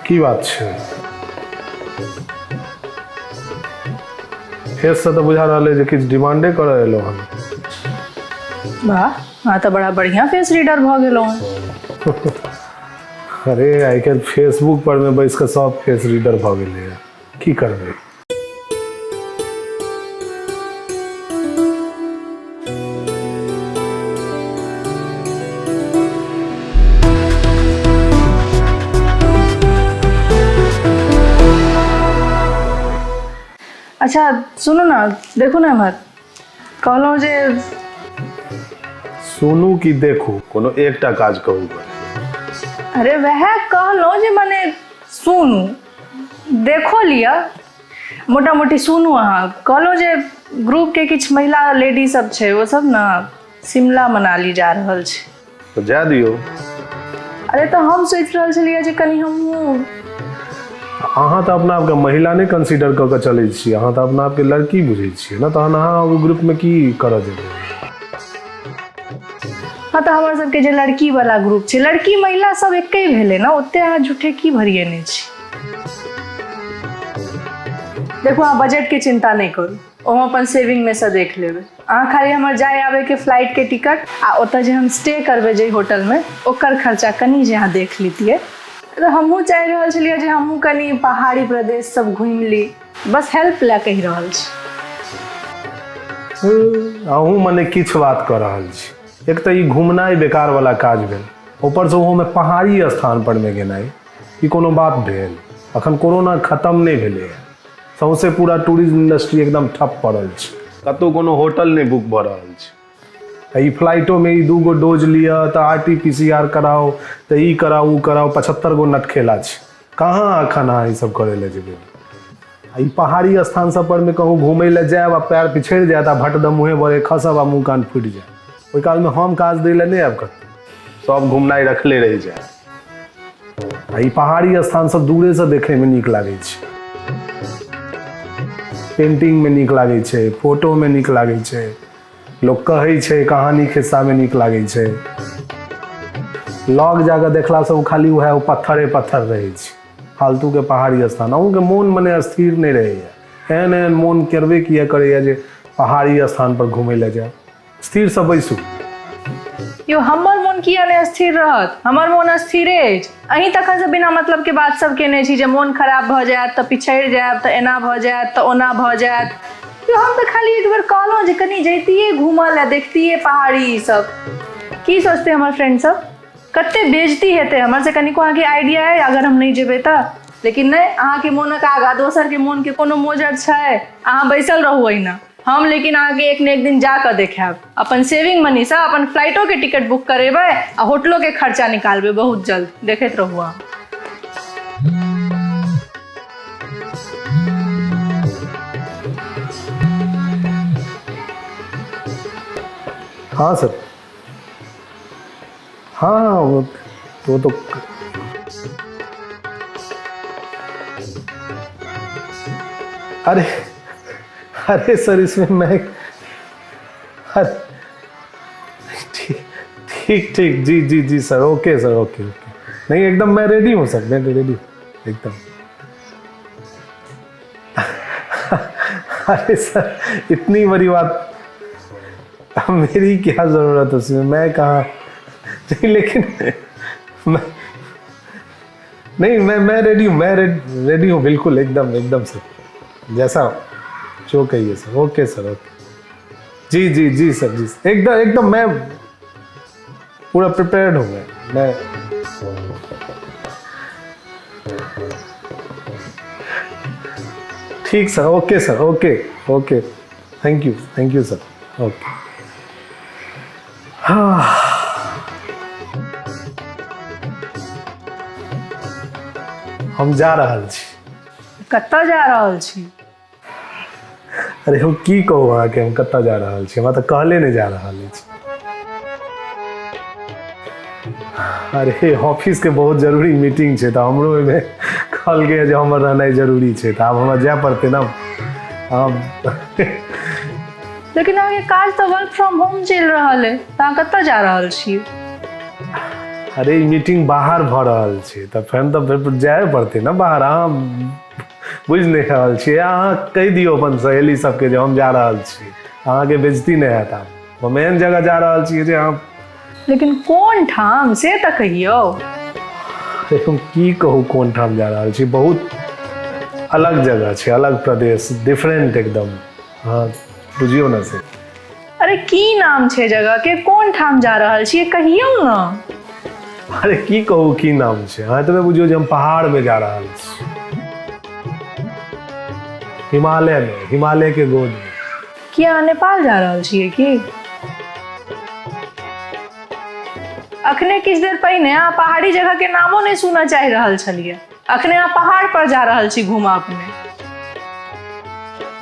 की बात है फेस से तो बुझा रहा है कि डिमांडे कर रहे हन। वाह हाँ तो बड़ा बढ़िया फेस रीडर भ गेलो हन। अरे आई कैन फेसबुक पर में बैस के सब फेस रीडर भ गेले की करबे। अच्छा सुनो ना देखो ना हमार कहलो जे सुनू कि देखू कोनो एकटा काज कहू। अरे वह कहलो जे माने सुनू देखो लिया मोटा मोटी सुनू अहाँ कहलो जे ग्रुप के किछ महिला लेडी सब छै वो सब ना शिमला मनाली जा रहल छै तो जा दियो। अरे तो हम सोच रहल छलिए जे कनी हम अहाँ तो अपना आपके महिला नहीं कंसीडर कर के चले छी, अहाँ तो अपना आपके लड़की बुझे छी ना, तहन अहाँ ओ ग्रुप में की कर जेबै। हाँ तो हमारे सबके जे लड़की वाला ग्रुप छै लड़की महिला सब एके भेले ना ओते अहाँ झूठे की भरिएने छी। देखो अहाँ बजट के चिंता नहीं करू हम अपन सेविंग में से देख लेबै। अहाँ खाली हमर जाए आवे के फ्लाइट के टिकट आ ओतऽ जे हम स्टे करबै जे होटल में ओकर खर्चा कनी जे अहाँ देख लीतिए। तो हमहूँ चाह रहल छलिए जे हमहूँ कनी पहाड़ी प्रदेश सब घूमि ली बस हेल्प ला कहि रहल छी। अहूँ मने किछ बात कर रहल छी। एक तो ई घूमनाई बेकार वाला काज भेल ऊपर से ओहो में पहाड़ी स्थान पर में गेनाई ई कोनो बात भेल। अखन कोरोना खत्म नहीं भेले सौंसे पूरा टूरिज्म इंडस्ट्री एकदम ठप पड़ल छै कतौ कोनो होटल नहीं बुक भऽ रहल छै। ई फ्लाइटों में ई 2 गो डोज लिया तो RT-PCR कराओ तो ई कराओ उ कराओ 75 गो नट खेला छै कहाँ अखन अहाँ ई सब करे ले जेबै। ई पहाड़ी स्थान सब पर में कहूँ घूमे ले जाए पैर पिछड़ जाए आ भट द मुँहे बड़े खसब आ मुँह कान फूट जाए ओहि काल में हम काज दै ले नहीं आब कत सब घूमनाई रखले रह जाए। ई पहाड़ी स्थान सब दूरे से देखे में नीक लागे छै पेंटिंग में नीक लागे छै फोटो में नीक लागे छै लोग कहे छै कहानी खिस्सा में नीक लागे छै। लग जाकर देखला से खाली वह पत्थरे पत्थर रहे छै फालतू के पहाड़ी स्थान अहूँ के मोन मने स्थिर नहीं रहे एहन एहन मोन करबे किया करे जे पहाड़ी स्थान पर घूमे ले जाए स्थिर से बैसू। यो हमर मोन किया नहीं स्थिर रहत हमर मोन स्थिरे अछि। अहीं तखन से बिना मतलब के बात सब केने छी जे मोन खराब भ जायत तो पिछड़ जायब तो एना भ जायत तो ओना भ जायत। तो हम तो खाली एक बार कहलो जे कनी जैतिए घूमल आ देखतिए पहाड़ी सब की सोचते हमार फ्रेंड सब कते बेइज्जती हेते हमर से कनिको आगे आइडिया है अगर हम नहीं जेबे त। लेकिन नहीं अहाँ के मोनक आगा दोसर के मोन के कोनो मोजर छै अहाँ बैसल रहू अहिना हम लेकिन आगे एक ने एक दिन जाकर देखाब अपन सेविंग मनी से अपन फ्लाइटों के टिकट बुक करेबै आ होटलों के खर्चा निकालबे बहुत जल्द देखते रहू अहाँ। हाँ सर हाँ वो तो अरे अरे सर इसमें मैं ठीक ठीक जी जी जी sir okay sir okay okay नहीं एकदम मैं रेडी हूँ सर मैं रेडी एकदम। अरे सर इतनी बड़ी बात मेरी क्या जरूरत है उसमें मैं कहाँ नहीं लेकिन मैं रेडी हूँ मैं रेडी हूँ बिल्कुल एकदम एकदम सर जैसा जो कहिए सर ओके सर ओके जी जी जी सर जी एकदम एकदम मैं पूरा प्रिपेयर्ड हूँ मैं ठीक sir okay okay thank U sir okay. हाँ हम जा रहल छी। कत्ता जा रहल छी? अरे हम की कहू अहाँके हम कत्ता जा रहल छी हमरा तऽ कहले नहीं जा रहल अछि। अरे ऑफिस के बहुत जरूरी मीटिंग है, तो हमरो में कल के जो हमर रहना जरूरी है, तो अब हमरा जाए पड़ते ना। लेकिन आगे काज तो वर्क फ्रॉम होम चल रहा है, तो कत जा रहा छी? अरे मीटिंग बाहर भ रहल छै, तो फिर जाए पड़ते ना बाहर। अहाँ बुझ नहीं रहल छी, अहाँ कह दियो अपन सहेली सबके जो हम जा रहल छी, अहाँ के बेइज्जती नहीं हैत। हम एहन जगह जा रहल छी जे अहाँ। लेकिन कौन ठाम से तो कहियो। हम की कहूँ कोन ठाम जा रहल छी, बहुत अलग जगह छै, अलग प्रदेश, डिफरेंट एकदम। हाँ बुझियो ना से। अरे की नाम छे जगह के, कौन ठाम जा रहल छी कहियो ना। अरे की कहूँ की नाम छै, हाँ तो बुझियो जे हम पहाड़ में जा रहल छी, हिमालय में, हिमालय के गोद में। क्या नेपाल जा रहल छियै की? अखने किछ देर पहिने अहाँ पहाड़ी जगह के नामो नहीं सुना चाह रहल छलिए, अखने अहाँ पहाड़ पर जा रहल छी घुमा अपने।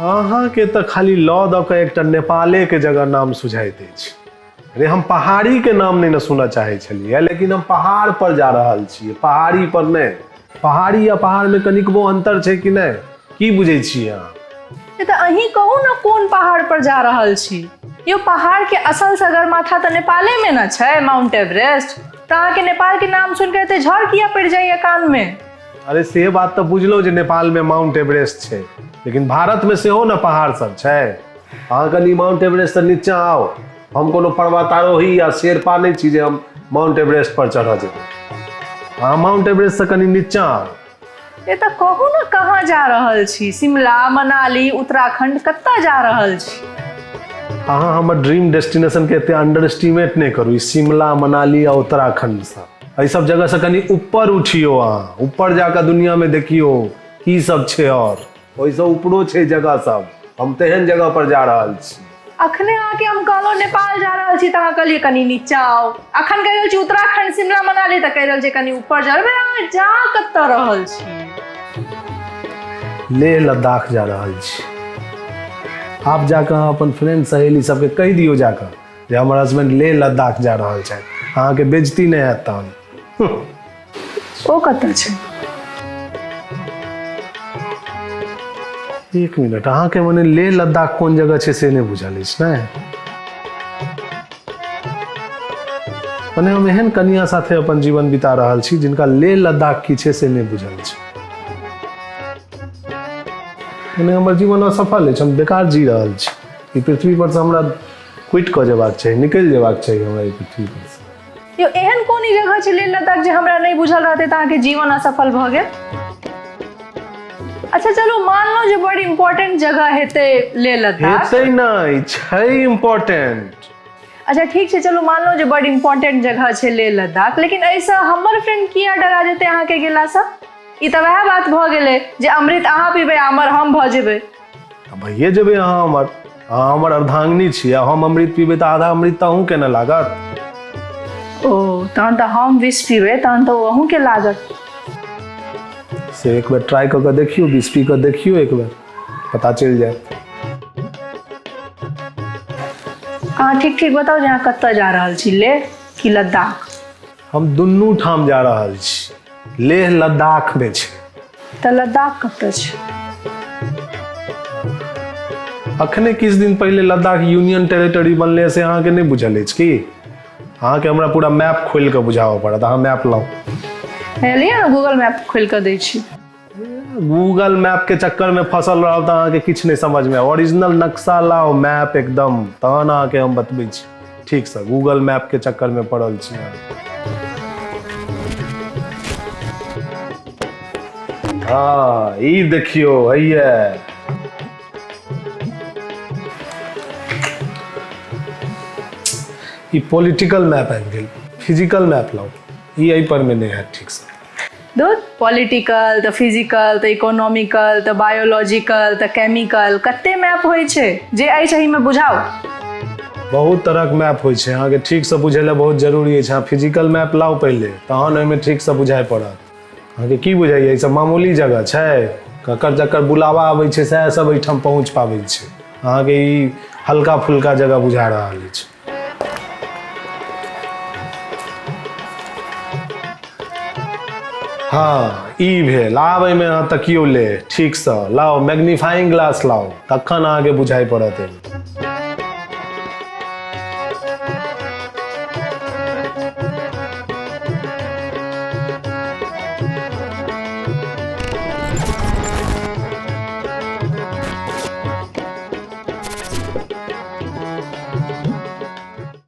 अहाँ के तो खाली लऽ दऽ के एकटा नेपाले के जगह नाम सुझाइत अछि। अरे हम पहाड़ी के नाम नहीं न सुना चाहे छलिए, लेकिन हम पहाड़ पर जा रहल छियै, पहाड़ी पर नहीं। पहाड़ी या पहाड़ में कनिकबो अंतर छै कि नहीं, की बुझै छियै अहाँ? ये तो अहीं कहू ना कौन पहाड़ पर जा रहल छी। यो पहाड़ के असल सगरमाथा तो नेपाले में ना छै, माउंट एवरेस्ट। तो अहाँ के नेपाल के नाम सुन के एते झड़ किया पड़ जाइए कान में? अरे से बात तो बुझलो जे नेपाल में माउंट एवरेस्ट छै, लेकिन भारत में सेहो ना पहाड़ सब छै। अहाँ कनी माउंट एवरेस्ट से नीचा आओ, हम कोनो पर्वतारोही या शेरपा नहीं छी जे हम माउंट एवरेस्ट पर चढ़ जेबै। अहाँ माउंट एवरेस्ट से कनी नीचा आओ। ये तो कहू ना कहाँ जा रहल छी, शिमला, मनाली, उत्तराखंड कत्ता जा रहल छी? अहाँ हमर ड्रीम डेस्टिनेशन के एते अंडर एस्टिमेट नहीं करू। ई शिमला, मनाली या उत्तराखंड सब, एहि सब जगह से कनी ऊपर उठियो, अहाँ ऊपर जाकर दुनिया में देखियो की सब छै, और ओहि से ऊपरो छै जगह सब। हम तेहन जगह पर जा रहल छी। अखने आके हम कहलो नेपाल जा रहल छी, तो अहाँ कहलिए कनी नीचा आओ। अखन कह रहल छी उत्तराखंड, शिमला, मनाली, तो कह रहल छी कनी ऊपर जाओ। अहाँ जा कत्ता रहल छी? लेह लद्दाख जा रहल छी। आप जाकर अपन फ्रेंड सहेली सबके कह दियो जाकर जे हमर हस्बैंड लेह लद्दाख जा रहल छै, अहाँ के बेइज्जती नहीं हैत तहन। ओ कत्ता छै? एक मिनट, अहाँ के मने लेह लद्दाख कौन जगह छै से नहीं बुझल अछि ने? मने हम एहन कनिया साथे अपन जीवन बिता रहल छी जिनका लेह लद्दाख की छै से नहीं बुझल छै। मने हमर जीवन असफल अछि, हम बेकार जी रहल छी। ई पृथ्वी पर से हमरा क्विट कऽ जेबाक चाही, निकलि जेबाक चाही हमरा ई पृथ्वी पर से। यो एहन कोन ई जगह छै लेह लद्दाख जे हमरा नहीं बुझल रहते तो अहाँ के जीवन असफल भ गेल? अच्छा चलो मान लो जो बड़ी इंपॉर्टेंट जगह हेते लेह लद्दाख। हेतै नहीं छै इम्पोर्टेंट। अच्छा ठीक है, चलो मान लो जो बड़ी इंपॉर्टेंट जगह छै लेह लद्दाख, लेकिन ऐसा हमर फ्रेंड किया डरा देते अहाँ के गेला से? ई तो वह बात भ गेले जे अमृत अहाँ पीबे, अमर हम भ जेबे। भइए जेबे अहाँ अमर, अहाँ हमर अर्धांगिनी छी, हम अमृत पीबे तो आधा अमृत अहूँ के न लागत। ओ तहन तो हम विष पीबे तहन तो अहूँ के लागत। से एक बार ट्राई करके देखियो, विष पी कर देखियो, एक बार पता चल जाए। हाँ ठीक ठीक बताओ, जहाँ कत्ता जा रहल छी, लेह कि लद्दाख? हम दुनू ठाम जा रहल छी, लेह लद्दाख में छै। तो लद्दाख कत्ता छै? अखने किछ दिन पहले लद्दाख यूनियन टेरिटरी बनले से अहाँ के नहीं बुझल अछि की? अहाँ के हमरा पूरा मैप खोल के बुझाबऽ पड़त। अहाँ मैप लाओ, लिया ना गूगल मैप खोल कर दै छी। गूगल मैप के चक्कर में फसल रहब तो अहाँ के किछ नहीं समझ में। ओरिजिनल नक्शा लाओ, मैप एकदम, तहन अहाँ के हम बतबै छी ठीक से। गूगल मैप के चक्कर में पड़ल छी अहाँ। हाँ ई देखियो, हैये ई पॉलिटिकल मैप आबि गेल। फिजिकल मैप लाओ, ई एहि पर में नहीं है ठीक से। दूध पॉलिटिकल तो फिजिकल तो इकोनॉमिकल तो बायोलॉजिकल तो केमिकल, कते मैप होय छै जे एहि सही में बुझाओ। बहुत तरह के मैप होय छै, अहाँ के ठीक से बुझेला बहुत जरूरी है। अहाँ फिजिकल मैप लाओ पहले, तहन ओहि में ठीक से बुझाय पड़त। अहाँ के की बुझाइए, ई सब मामूली जगह छै, ककर जकर बुलावा आबै छै सएह सब एहिठाम पहुँच पाबै छै। अहाँ के ई हल्का फुल्का जगह बुझा रहल अछि। हाँ ई भेल। आब एहिमे अहाँ तकियो ले ठीक से लाओ, मैग्नीफाइंग ग्लास लाओ, तखन अहाँके बुझाइ पड़त एहिमे।